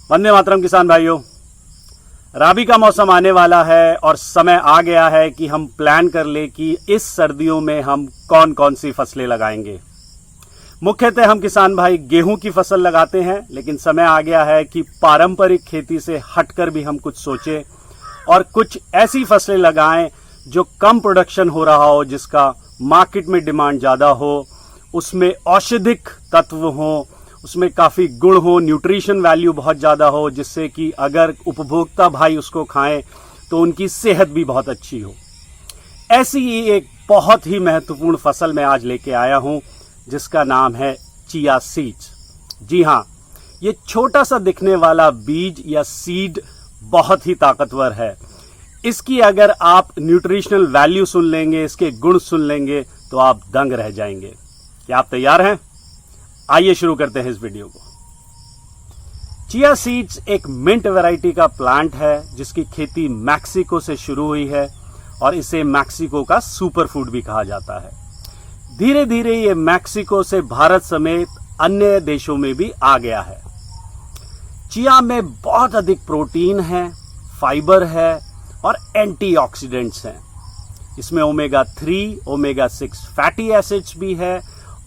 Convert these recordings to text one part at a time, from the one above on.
वंदे मातरम किसान भाइयों, राबी का मौसम आने वाला है और समय आ गया है कि हम प्लान कर ले कि इस सर्दियों में हम कौन कौन सी फसलें लगाएंगे। मुख्यतः हम किसान भाई गेहूं की फसल लगाते हैं, लेकिन समय आ गया है कि पारंपरिक खेती से हटकर भी हम कुछ सोचें और कुछ ऐसी फसलें लगाएं जो कम प्रोडक्शन हो रहा हो, जिसका मार्केट में डिमांड ज्यादा हो, उसमें औषधिक तत्व हो, उसमें काफी गुण हो, न्यूट्रिशन वैल्यू बहुत ज्यादा हो, जिससे कि अगर उपभोक्ता भाई उसको खाएं तो उनकी सेहत भी बहुत अच्छी हो। ऐसी ही एक बहुत ही महत्वपूर्ण फसल मैं आज लेके आया हूं, जिसका नाम है चिया सीड्स। जी हां, ये छोटा सा दिखने वाला बीज या सीड बहुत ही ताकतवर है। इसकी अगर आप न्यूट्रिशनल वैल्यू सुन लेंगे, इसके गुण सुन लेंगे तो आप दंग रह जाएंगे। क्या आप तैयार हैं? आइए शुरू करते हैं इस वीडियो को। चिया सीड्स एक मिंट वैरायटी का प्लांट है, जिसकी खेती मैक्सिको से शुरू हुई है और इसे मैक्सिको का सुपर फूड भी कहा जाता है। धीरे धीरे ये मैक्सिको से भारत समेत अन्य देशों में भी आ गया है। चिया में बहुत अधिक प्रोटीन है, फाइबर है और एंटीऑक्सीडेंट्स हैं। इसमें ओमेगा 3, ओमेगा 6 फैटी एसिड्स भी है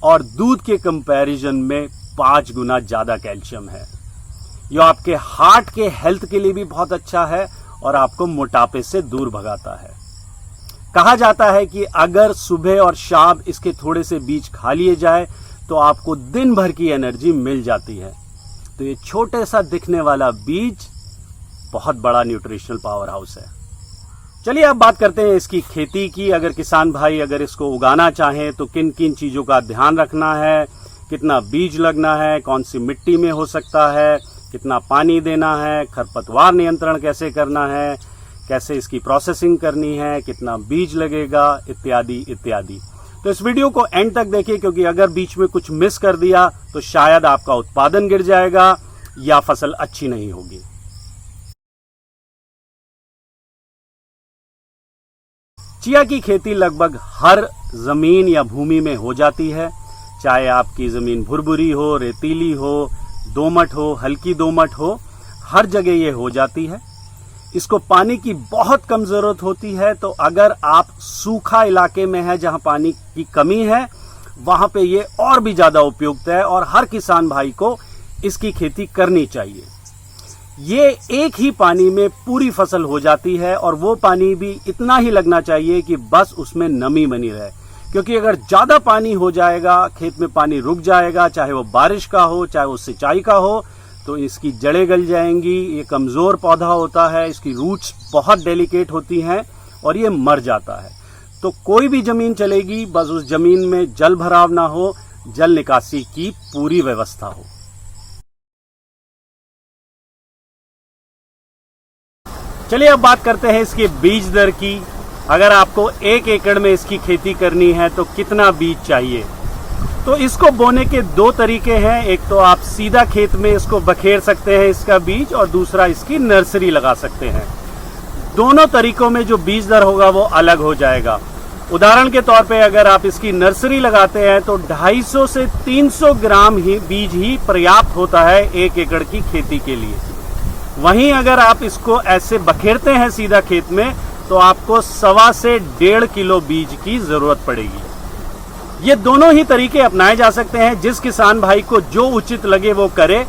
और दूध के कंपैरिजन में 5 गुना ज्यादा कैल्शियम है। यह आपके हार्ट के हेल्थ के लिए भी बहुत अच्छा है और आपको मोटापे से दूर भगाता है। कहा जाता है कि अगर सुबह और शाम इसके थोड़े से बीज खा लिए जाए तो आपको दिन भर की एनर्जी मिल जाती है। तो ये छोटे सा दिखने वाला बीज बहुत बड़ा न्यूट्रिशनल पावर हाउस है। चलिए अब बात करते हैं इसकी खेती की। अगर किसान भाई अगर इसको उगाना चाहें तो किन किन चीजों का ध्यान रखना है, कितना बीज लगना है, कौन सी मिट्टी में हो सकता है, कितना पानी देना है, खरपतवार नियंत्रण कैसे करना है, कैसे इसकी प्रोसेसिंग करनी है, कितना बीज लगेगा, इत्यादि इत्यादि। तो इस वीडियो को एंड तक देखिए, क्योंकि अगर बीच में कुछ मिस कर दिया तो शायद आपका उत्पादन गिर जाएगा या फसल अच्छी नहीं होगी। चिया की खेती लगभग हर जमीन या भूमि में हो जाती है, चाहे आपकी जमीन भुरभुरी हो, रेतीली हो, दोमट हो, हल्की दोमट हो, हर जगह ये हो जाती है। इसको पानी की बहुत कम जरूरत होती है, तो अगर आप सूखा इलाके में है जहां पानी की कमी है, वहां पे ये और भी ज्यादा उपयुक्त है और हर किसान भाई को इसकी खेती करनी चाहिए। ये एक ही पानी में पूरी फसल हो जाती है और वो पानी भी इतना ही लगना चाहिए कि बस उसमें नमी बनी रहे, क्योंकि अगर ज्यादा पानी हो जाएगा, खेत में पानी रुक जाएगा, चाहे वो बारिश का हो चाहे वो सिंचाई का हो, तो इसकी जड़ें गल जाएंगी। ये कमजोर पौधा होता है, इसकी रूट्स बहुत डेलिकेट होती हैं और ये मर जाता है। तो कोई भी जमीन चलेगी, बस उस जमीन में जल भराव ना हो, जल निकासी की पूरी व्यवस्था हो। चलिए अब बात करते हैं इसके बीज दर की। अगर आपको 1 एकड़ में इसकी खेती करनी है तो कितना बीज चाहिए? तो इसको बोने के 2 तरीके हैं। एक तो आप सीधा खेत में इसको बखेर सकते हैं इसका बीज, और दूसरा इसकी नर्सरी लगा सकते हैं। दोनों तरीकों में जो बीज दर होगा वो अलग हो जाएगा। उदाहरण के तौर पे अगर आप इसकी नर्सरी लगाते हैं तो 250 से 300 ग्राम ही बीज ही पर्याप्त होता है 1 एकड़ की खेती के लिए। वहीं अगर आप इसको ऐसे बखेरते हैं सीधा खेत में तो आपको 1.25 से 1.5 किलो बीज की जरूरत पड़ेगी। ये दोनों ही तरीके अपनाए जा सकते हैं। जिस किसान भाई को जो उचित लगे वो करे,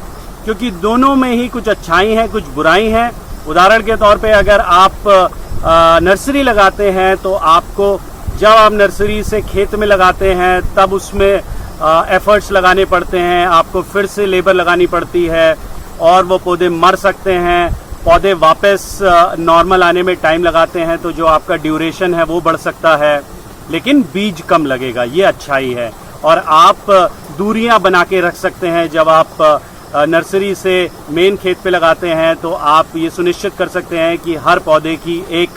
क्योंकि दोनों में ही कुछ अच्छाई हैं, कुछ बुराई हैं। उदाहरण के तौर पे अगर आप नर्सरी लगाते हैं तो आपको जब आप नर्सरी से खेत में लगाते हैं तब उसमें एफर्ट्स लगाने पड़ते हैं, आपको फिर से लेबर लगानी पड़ती है और वो पौधे मर सकते हैं। पौधे वापस नॉर्मल आने में टाइम लगाते हैं, तो जो आपका ड्यूरेशन है वो बढ़ सकता है, लेकिन बीज कम लगेगा, ये अच्छाई है। और आप दूरियां बना के रख सकते हैं। जब आप नर्सरी से मेन खेत पे लगाते हैं तो आप ये सुनिश्चित कर सकते हैं कि हर पौधे की एक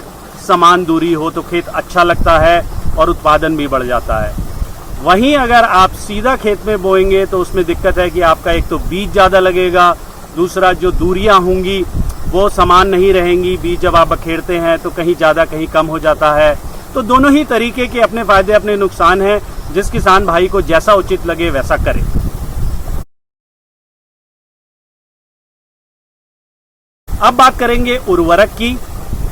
समान दूरी हो, तो खेत अच्छा लगता है और उत्पादन भी बढ़ जाता है। वहीं अगर आप सीधा खेत में बोएंगे तो उसमें दिक्कत है कि आपका एक तो बीज ज़्यादा लगेगा, दूसरा जो दूरियां होंगी वो समान नहीं रहेंगी। बीज जब आप बखेरते हैं तो कहीं ज़्यादा कहीं कम हो जाता है। तो दोनों ही तरीके के अपने फायदे अपने नुकसान हैं। जिस किसान भाई को जैसा उचित लगे वैसा करे। अब बात करेंगे उर्वरक की।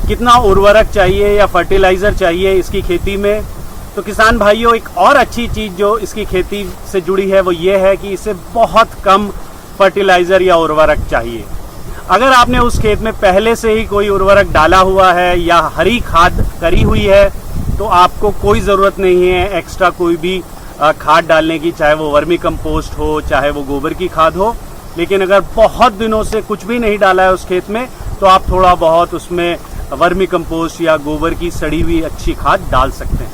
कितना उर्वरक चाहिए या फर्टिलाइजर चाहिए इसकी खेती में। तो किसान भाइयों, एक और अच्छी चीज जो इसकी खेती से जुड़ी है वो ये है कि इसे बहुत कम फर्टिलाइजर या उर्वरक चाहिए। अगर आपने उस खेत में पहले से ही कोई उर्वरक डाला हुआ है या हरी खाद करी हुई है तो आपको कोई ज़रूरत नहीं है एक्स्ट्रा कोई भी खाद डालने की, चाहे वो वर्मी कंपोस्ट हो, चाहे वो गोबर की खाद हो। लेकिन अगर बहुत दिनों से कुछ भी नहीं डाला है उस खेत में तो आप थोड़ा बहुत उसमें वर्मी कंपोस्ट या गोबर की सड़ी हुई अच्छी खाद डाल सकते हैं।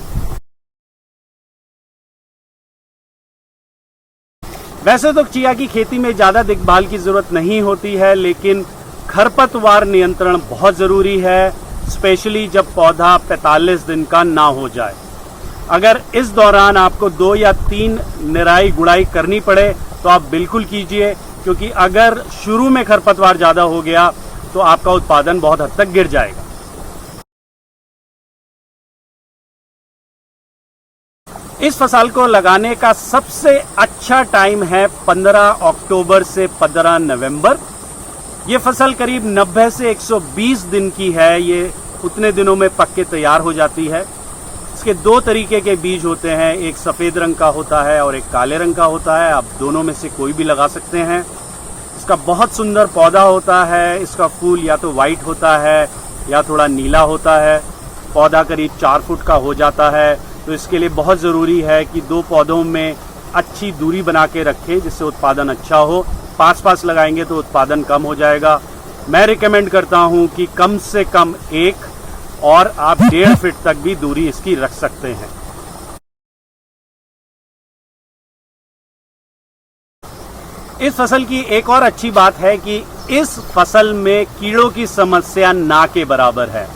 वैसे तो चिया की खेती में ज़्यादा देखभाल की ज़रूरत नहीं होती है, लेकिन खरपतवार नियंत्रण बहुत ज़रूरी है, स्पेशली जब पौधा 45 दिन का ना हो जाए। अगर इस दौरान आपको 2 या 3 निराई गुड़ाई करनी पड़े तो आप बिल्कुल कीजिए, क्योंकि अगर शुरू में खरपतवार ज़्यादा हो गया तो आपका उत्पादन बहुत हद तक गिर जाएगा। इस फसल को लगाने का सबसे अच्छा टाइम है 15 अक्टूबर से 15 नवंबर। ये फसल करीब 90 से 120 दिन की है। ये उतने दिनों में पक के तैयार हो जाती है। इसके 2 तरीके के बीज होते हैं, एक सफ़ेद रंग का होता है और एक काले रंग का होता है। आप दोनों में से कोई भी लगा सकते हैं। इसका बहुत सुंदर पौधा होता है। इसका फूल या तो वाइट होता है या थोड़ा नीला होता है। पौधा करीब 4 फुट का हो जाता है। तो इसके लिए बहुत ज़रूरी है कि 2 पौधों में अच्छी दूरी बना के रखें जिससे उत्पादन अच्छा हो। पास लगाएंगे तो उत्पादन कम हो जाएगा। मैं रिकमेंड करता हूं कि कम से कम 1 और आप 1.5 फीट तक भी दूरी इसकी रख सकते हैं। इस फसल की एक और अच्छी बात है कि इस फसल में कीड़ों की समस्या ना के बराबर है।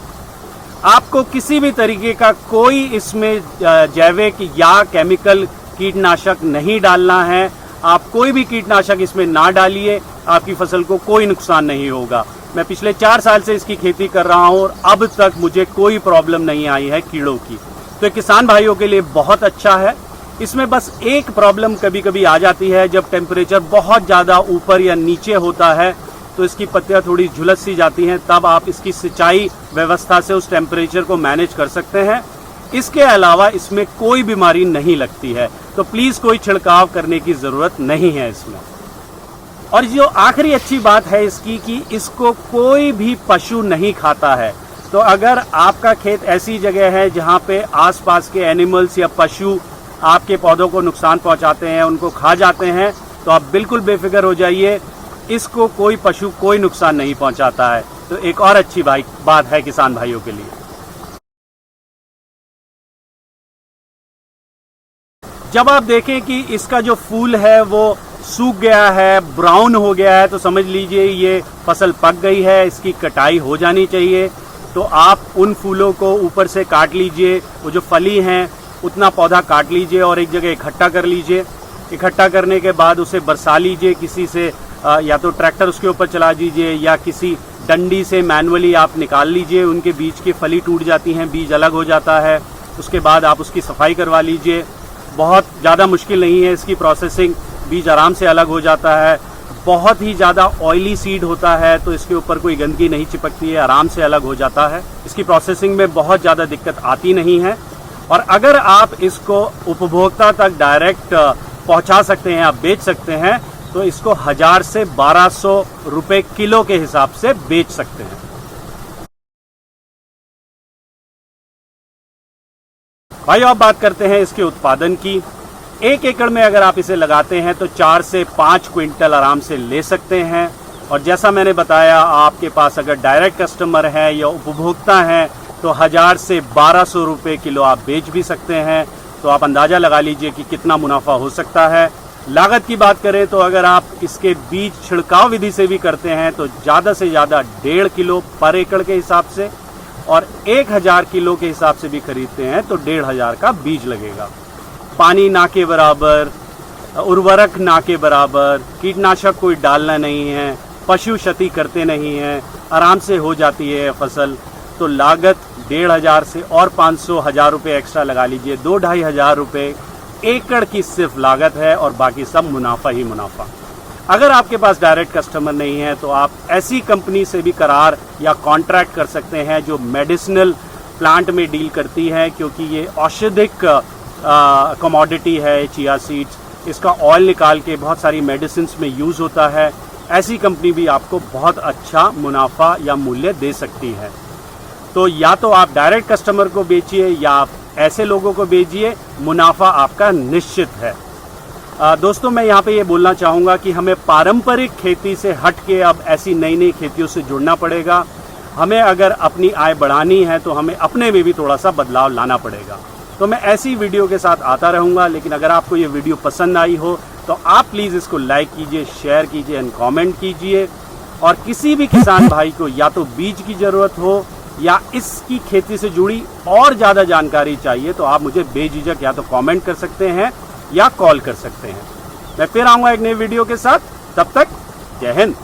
आपको किसी भी तरीके का कोई इसमें जैविक या केमिकल कीटनाशक नहीं डालना है। आप कोई भी कीटनाशक इसमें ना डालिए, आपकी फसल को कोई नुकसान नहीं होगा। मैं पिछले 4 साल से इसकी खेती कर रहा हूं और अब तक मुझे कोई प्रॉब्लम नहीं आई है कीड़ों की। तो किसान भाइयों के लिए बहुत अच्छा है। इसमें बस एक प्रॉब्लम कभी कभी आ जाती है, जब टेम्परेचर बहुत ज़्यादा ऊपर या नीचे होता है तो इसकी पत्तियां थोड़ी झुलस सी जाती हैं। तब आप इसकी सिंचाई व्यवस्था से उस टेम्परेचर को मैनेज कर सकते हैं। इसके अलावा इसमें कोई बीमारी नहीं लगती है, तो प्लीज़ कोई छिड़काव करने की ज़रूरत नहीं है इसमें। और जो आखिरी अच्छी बात है इसकी कि इसको कोई भी पशु नहीं खाता है। तो अगर आपका खेत ऐसी जगह है जहाँ पे आसपास के एनिमल्स या पशु आपके पौधों को नुकसान पहुँचाते हैं, उनको खा जाते हैं, तो आप बिल्कुल बेफिक्र हो जाइए, इसको कोई पशु कोई नुकसान नहीं पहुंचाता है। तो एक और अच्छी बात है किसान भाइयों के लिए। जब आप देखें कि इसका जो फूल है वो सूख गया है, ब्राउन हो गया है, तो समझ लीजिए ये फसल पक गई है, इसकी कटाई हो जानी चाहिए। तो आप उन फूलों को ऊपर से काट लीजिए, वो जो फली हैं उतना पौधा काट लीजिए और एक जगह इकट्ठा कर लीजिए। इकट्ठा करने के बाद उसे बरसा लीजिए किसी से, या तो ट्रैक्टर उसके ऊपर चला दीजिए या किसी डंडी से मैनुअली आप निकाल लीजिए। उनके बीज की फली टूट जाती हैं, बीज अलग हो जाता है। उसके बाद आप उसकी सफाई करवा लीजिए। बहुत ज़्यादा मुश्किल नहीं है इसकी प्रोसेसिंग, बीज आराम से अलग हो जाता है। बहुत ही ज़्यादा ऑयली सीड होता है तो इसके ऊपर कोई गंदगी नहीं चिपकती है, आराम से अलग हो जाता है। इसकी प्रोसेसिंग में बहुत ज़्यादा दिक्कत आती नहीं है। और अगर आप इसको उपभोक्ता तक डायरेक्ट पहुंचा सकते हैं, आप बेच सकते हैं, तो इसको 1000 से 1200 रुपए किलो के हिसाब से बेच सकते हैं। भाइयों, आप बात करते हैं इसके उत्पादन की। 1 एकड़ में अगर आप इसे लगाते हैं तो 4 से 5 क्विंटल आराम से ले सकते हैं। और जैसा मैंने बताया, आपके पास अगर डायरेक्ट कस्टमर है या उपभोक्ता हैं तो 1000 से 1200 रुपए किलो आप बेच भी सकते हैं। तो आप अंदाज़ा लगा लीजिए कि कितना मुनाफा हो सकता है। लागत की बात करें तो अगर आप इसके बीज छिड़काव विधि से भी करते हैं तो ज़्यादा से ज़्यादा 1.5 किलो पर एकड़ के हिसाब से, और 1000 किलो के हिसाब से भी खरीदते हैं तो 1500 का बीज लगेगा। पानी ना के बराबर, उर्वरक ना के बराबर, कीटनाशक कोई डालना नहीं है, पशु क्षति करते नहीं हैं, आराम से हो जाती है फसल। तो लागत 1500 से और 500-1000 रुपये एक्स्ट्रा लगा लीजिए, 2-2500 रुपये एकड़ की सिर्फ लागत है और बाकी सब मुनाफा ही मुनाफा। अगर आपके पास डायरेक्ट कस्टमर नहीं है तो आप ऐसी कंपनी से भी करार या कॉन्ट्रैक्ट कर सकते हैं जो मेडिसिनल प्लांट में डील करती है, क्योंकि ये औषधिक कमोडिटी है चिया सीड्स। इसका ऑयल निकाल के बहुत सारी मेडिसिन में यूज़ होता है। ऐसी कंपनी भी आपको बहुत अच्छा मुनाफा या मूल्य दे सकती है। तो या तो आप डायरेक्ट कस्टमर को बेचिए या आप ऐसे लोगों को बेचिए, मुनाफा आपका निश्चित है। दोस्तों, मैं यहाँ पे ये बोलना चाहूँगा कि हमें पारंपरिक खेती से हट के अब ऐसी नई नई खेतियों से जुड़ना पड़ेगा। हमें अगर अपनी आय बढ़ानी है तो हमें अपने में भी थोड़ा सा बदलाव लाना पड़ेगा। तो मैं ऐसी वीडियो के साथ आता रहूँगा, लेकिन अगर आपको ये वीडियो पसंद आई हो तो आप प्लीज़ इसको लाइक कीजिए, शेयर कीजिए एंड कमेंट कीजिए। और किसी भी किसान भाई को या तो बीज की ज़रूरत हो या इसकी खेती से जुड़ी और ज़्यादा जानकारी चाहिए तो आप मुझे बेझिझक या तो कमेंट कर सकते हैं या कॉल कर सकते हैं। मैं फिर आऊँगा एक नई वीडियो के साथ। तब तक जय हिंद।